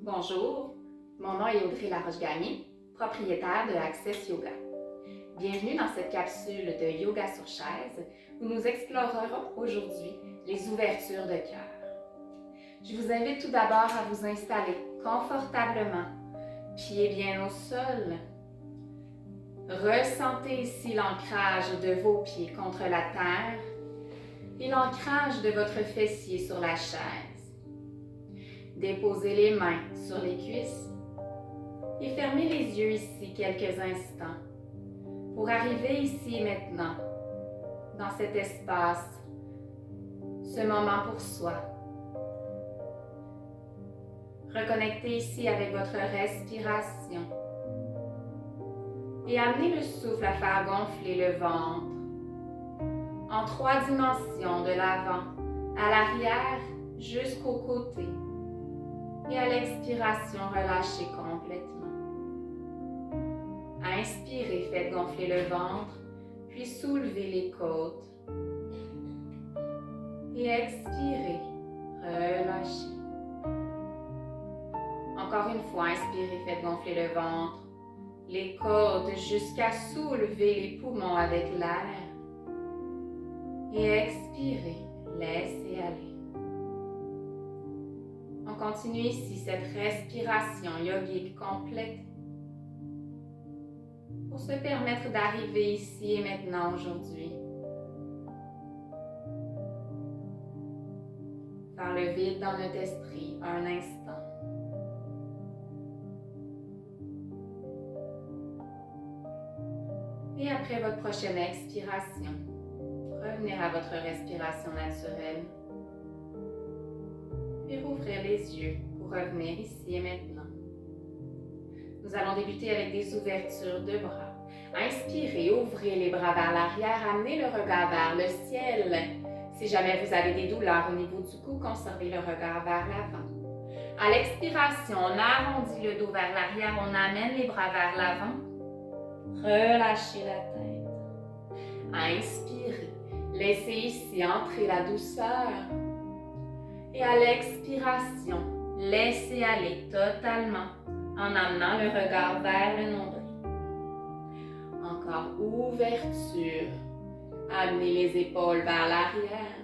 Bonjour, mon nom est Audrey Laroche-Gagné, propriétaire de Access Yoga. Bienvenue dans cette capsule de Yoga sur chaise où nous explorerons aujourd'hui les ouvertures de cœur. Je vous invite tout d'abord à vous installer confortablement, pieds bien au sol. Ressentez ici l'ancrage de vos pieds contre la terre et l'ancrage de votre fessier sur la chaise. Déposez les mains sur les cuisses et fermez les yeux ici quelques instants pour arriver ici et maintenant, dans cet espace, ce moment pour soi. Reconnectez ici avec votre respiration et amenez le souffle à faire gonfler le ventre en 3 dimensions, de l'avant à l'arrière jusqu'au côté. Et à l'expiration, relâchez complètement. Inspirez, faites gonfler le ventre, puis soulevez les côtes. Et expirez, relâchez. Encore une fois, inspirez, faites gonfler le ventre, les côtes jusqu'à soulever les poumons avec l'air. Et expirez, laissez aller. On continue ici cette respiration yogique complète pour se permettre d'arriver ici et maintenant aujourd'hui. Faire le vide dans notre esprit un instant. Et après votre prochaine expiration, revenez à votre respiration naturelle. Puis rouvrir les yeux pour revenir ici et maintenant. Nous allons débuter avec des ouvertures de bras. Inspirez, ouvrez les bras vers l'arrière, amenez le regard vers le ciel. Si jamais vous avez des douleurs au niveau du cou, conservez le regard vers l'avant. À l'expiration, on arrondit le dos vers l'arrière, on amène les bras vers l'avant. Relâchez la tête. Inspirez, laissez ici entrer la douceur. Et à l'expiration, laissez aller totalement en amenant le regard vers le nombril. Encore ouverture. Amenez les épaules vers l'arrière.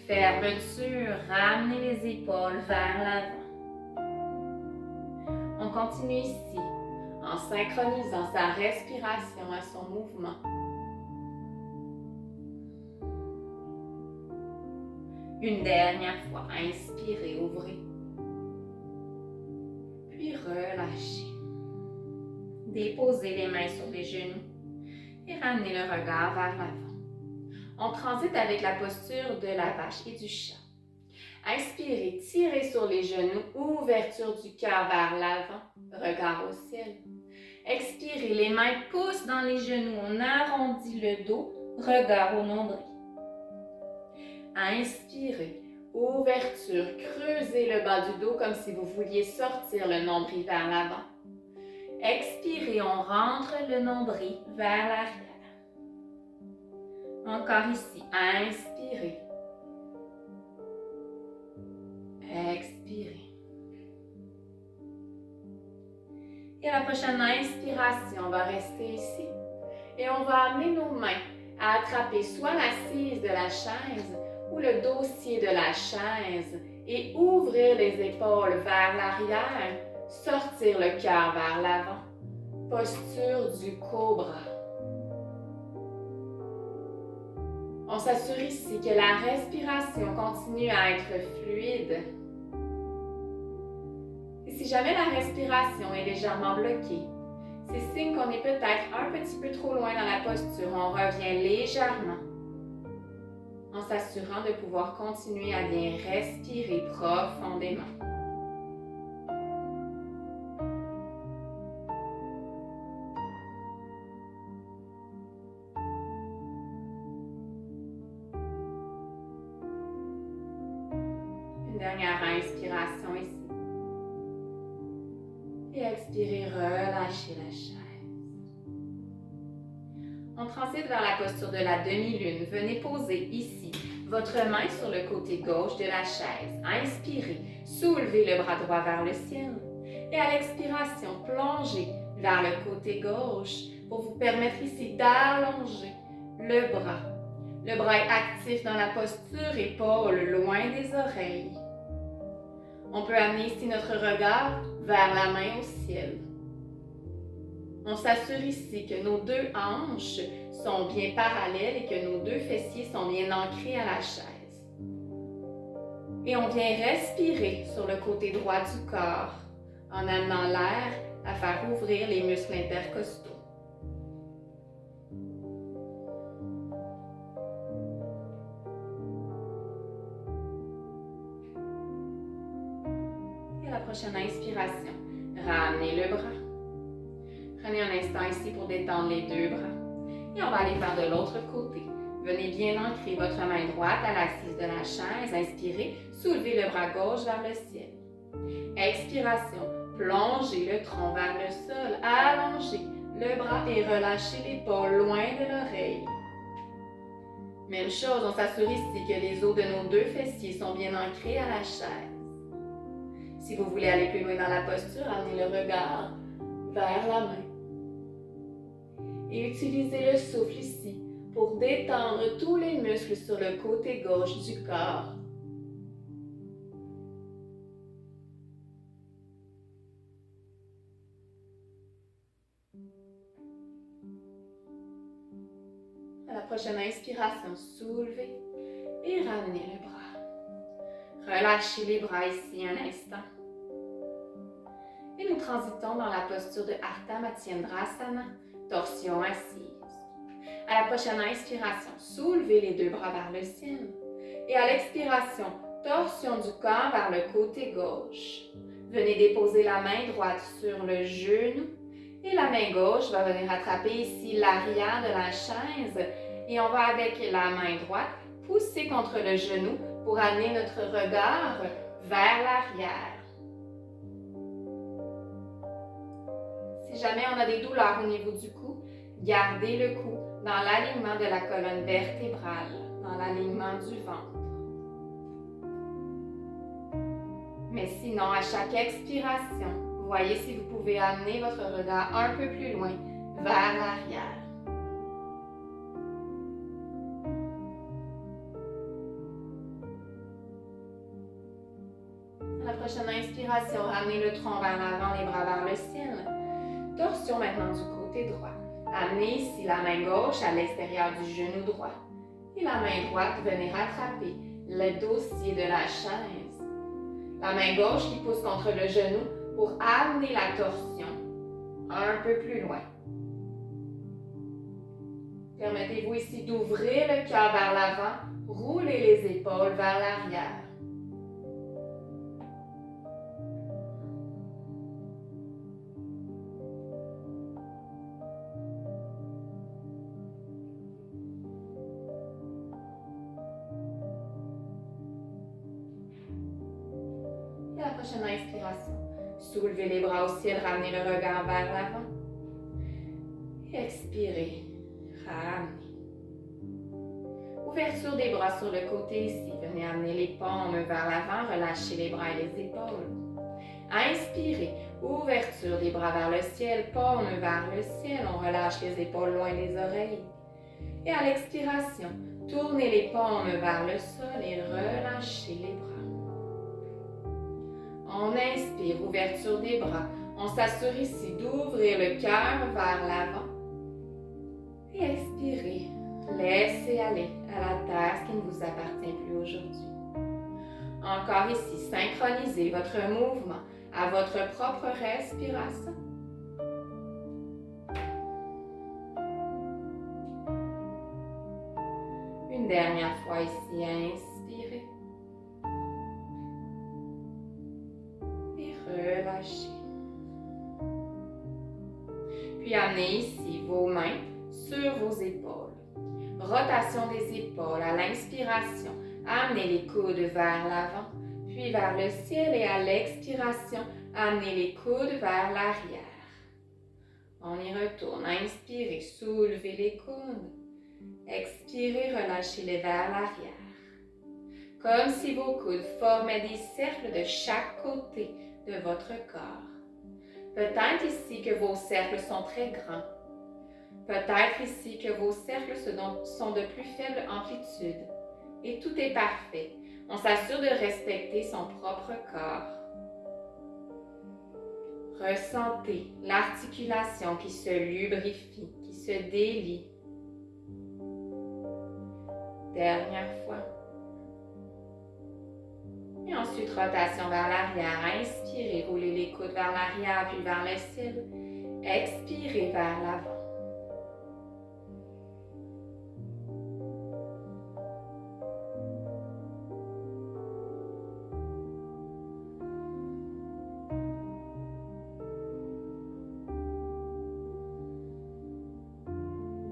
Fermeture. Ramenez les épaules vers l'avant. On continue ici en synchronisant sa respiration à son mouvement. Une dernière fois, inspirez, ouvrez. Puis relâchez. Déposez les mains sur les genoux et ramenez le regard vers l'avant. On transite avec la posture de la vache et du chat. Inspirez, tirez sur les genoux, ouverture du cœur vers l'avant, regard au ciel. Expirez, les mains poussent dans les genoux, on arrondit le dos, regard au nombril. Inspirez, ouverture, creusez le bas du dos comme si vous vouliez sortir le nombril vers l'avant. Expirez, on rentre le nombril vers l'arrière. Encore ici, inspirez. Expirez. Et à la prochaine inspiration, on va rester ici. Et on va amener nos mains à attraper soit l'assise de la chaise ou le dossier de la chaise et ouvrir les épaules vers l'arrière, sortir le cœur vers l'avant. Posture du cobra. On s'assure ici que la respiration continue à être fluide. Et si jamais la respiration est légèrement bloquée, c'est signe qu'on est peut-être un petit peu trop loin dans la posture. On revient légèrement en s'assurant de pouvoir continuer à bien respirer profondément. Une dernière inspiration ici. Et expirez, relâchez la chaise. On transite vers la posture de la demi-lune. Venez poser ici votre main sur le côté gauche de la chaise. Inspirez, soulevez le bras droit vers le ciel. Et à l'expiration, plongez vers le côté gauche pour vous permettre ici d'allonger le bras. Le bras est actif dans la posture, épaules loin des oreilles. On peut amener ici notre regard vers la main au ciel. On s'assure ici que nos deux hanches sont bien parallèles et que nos deux fessiers sont bien ancrés à la chaise. Et on vient respirer sur le côté droit du corps en amenant l'air à faire ouvrir les muscles intercostaux. Et à la prochaine inspiration, ramenez le bras. Prenez un instant ici pour détendre les deux bras. Et on va aller faire de l'autre côté. Venez bien ancrer votre main droite à l'assise de la chaise. Inspirez, soulevez le bras gauche vers le ciel. Expiration, plongez le tronc vers le sol, allongez le bras et relâchez l'épaule loin de l'oreille. Même chose, on s'assure ici que les os de nos deux fessiers sont bien ancrés à la chaise. Si vous voulez aller plus loin dans la posture, amenez le regard vers la main. Et utilisez le souffle ici pour détendre tous les muscles sur le côté gauche du corps. À la prochaine inspiration, soulevez et ramenez le bras. Relâchez les bras ici un instant. Et nous transitons dans la posture de Ardha Matsyendrasana, torsion assise. À la prochaine inspiration, soulevez les deux bras vers le ciel. Et à l'expiration, torsion du corps vers le côté gauche. Venez déposer la main droite sur le genou. Et la main gauche va venir attraper ici l'arrière de la chaise. Et on va avec la main droite pousser contre le genou pour amener notre regard vers l'arrière. Si jamais on a des douleurs au niveau du cou, gardez le cou dans l'alignement de la colonne vertébrale, dans l'alignement du ventre. Mais sinon, à chaque expiration, voyez si vous pouvez amener votre regard un peu plus loin vers l'arrière. À la prochaine inspiration, ramenez le tronc vers l'avant, les bras vers le ciel. Torsion maintenant du côté droit. Amenez ici la main gauche à l'extérieur du genou droit. Et la main droite, venez rattraper le dossier de la chaise. La main gauche qui pousse contre le genou pour amener la torsion un peu plus loin. Permettez-vous ici d'ouvrir le cœur vers l'avant, roulez les épaules vers l'arrière. Et à la prochaine inspiration, soulevez les bras au ciel, ramenez le regard vers l'avant. Et expirez, ramenez. Ouverture des bras sur le côté ici. Venez amener les paumes vers l'avant, relâchez les bras et les épaules. Inspirez, ouverture des bras vers le ciel, paumes vers le ciel. On relâche les épaules loin des oreilles. Et à l'expiration, tournez les paumes vers le sol et relâchez les bras. On inspire, ouverture des bras. On s'assure ici d'ouvrir le cœur vers l'avant. Et expirez, laissez aller à la terre ce qui ne vous appartient plus aujourd'hui. Encore ici, synchronisez votre mouvement à votre propre respiration. Une dernière fois ici, inspirez. Et relâchez. Puis amenez ici vos mains sur vos épaules. Rotation des épaules à l'inspiration. Amenez les coudes vers l'avant, puis vers le ciel et à l'expiration, amenez les coudes vers l'arrière. On y retourne. Inspirez, soulevez les coudes. Expirez, relâchez-les vers l'arrière. comme si vos coudes formaient des cercles de chaque côté de votre corps. Peut-être ici que vos cercles sont très grands. Peut-être ici que vos cercles sont de plus faible amplitude. Et tout est parfait. On s'assure de respecter son propre corps. Ressentez l'articulation qui se lubrifie, qui se délie. Dernière fois. Et ensuite, rotation vers l'arrière. Inspirez, roulez les coudes vers l'arrière puis vers le ciel. Expirez vers l'avant.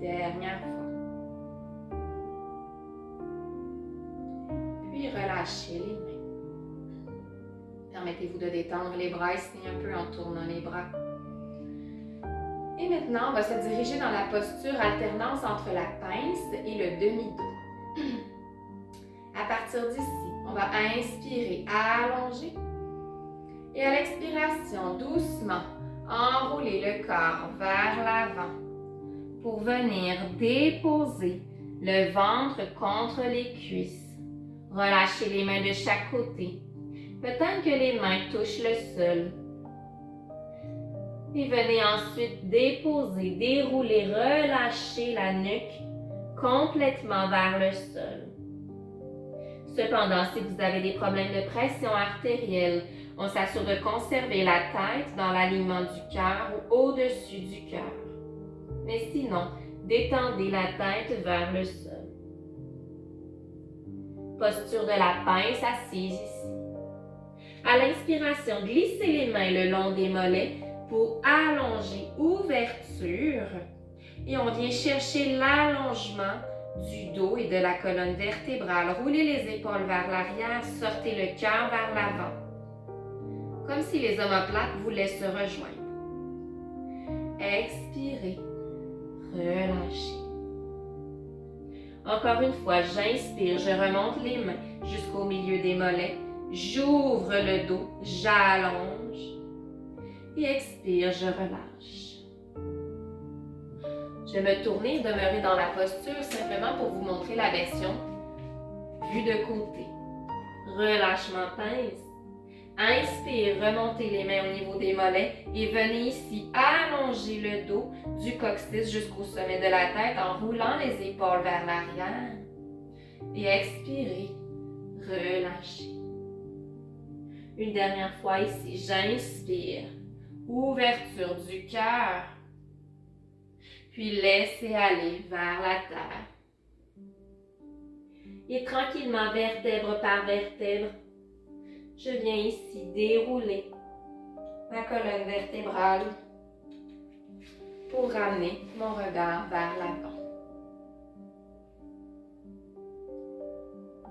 Dernière fois. Puis relâchez les mains. Permettez-vous de détendre les bras ici un peu en tournant les bras. Et maintenant, on va se diriger dans la posture alternance entre la pince et le demi-dos. À partir d'ici, on va inspirer, allonger. Et à l'expiration, doucement, enrouler le corps vers l'avant pour venir déposer le ventre contre les cuisses. Relâchez les mains de chaque côté. Peut-être que les mains touchent le sol. Et venez ensuite déposer, dérouler, relâcher la nuque complètement vers le sol. Cependant, si vous avez des problèmes de pression artérielle, on s'assure de conserver la tête dans l'alignement du cœur ou au-dessus du cœur. Mais sinon, détendez la tête vers le sol. Posture de la pince assise ici. À l'inspiration, glissez les mains le long des mollets pour allonger, ouverture. Et on vient chercher l'allongement du dos et de la colonne vertébrale. Roulez les épaules vers l'arrière, sortez le cœur vers l'avant. Comme si les omoplates voulaient se rejoindre. Expirez, relâchez. Encore une fois, j'inspire, je remonte les mains jusqu'au milieu des mollets. J'ouvre le dos, j'allonge. Et expire, je relâche. Je vais me tourner et demeurer dans la posture simplement pour vous montrer la version vue de côté. Relâchement pince. Inspire, remontez les mains au niveau des mollets et venez ici allonger le dos du coccyx jusqu'au sommet de la tête en roulant les épaules vers l'arrière. Et expirez, relâchez. Une dernière fois ici, j'inspire, ouverture du cœur, puis laissez aller vers la terre. Et tranquillement, vertèbre par vertèbre, je viens ici dérouler ma colonne vertébrale pour ramener mon regard vers l'avant.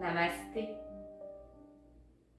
Namasté.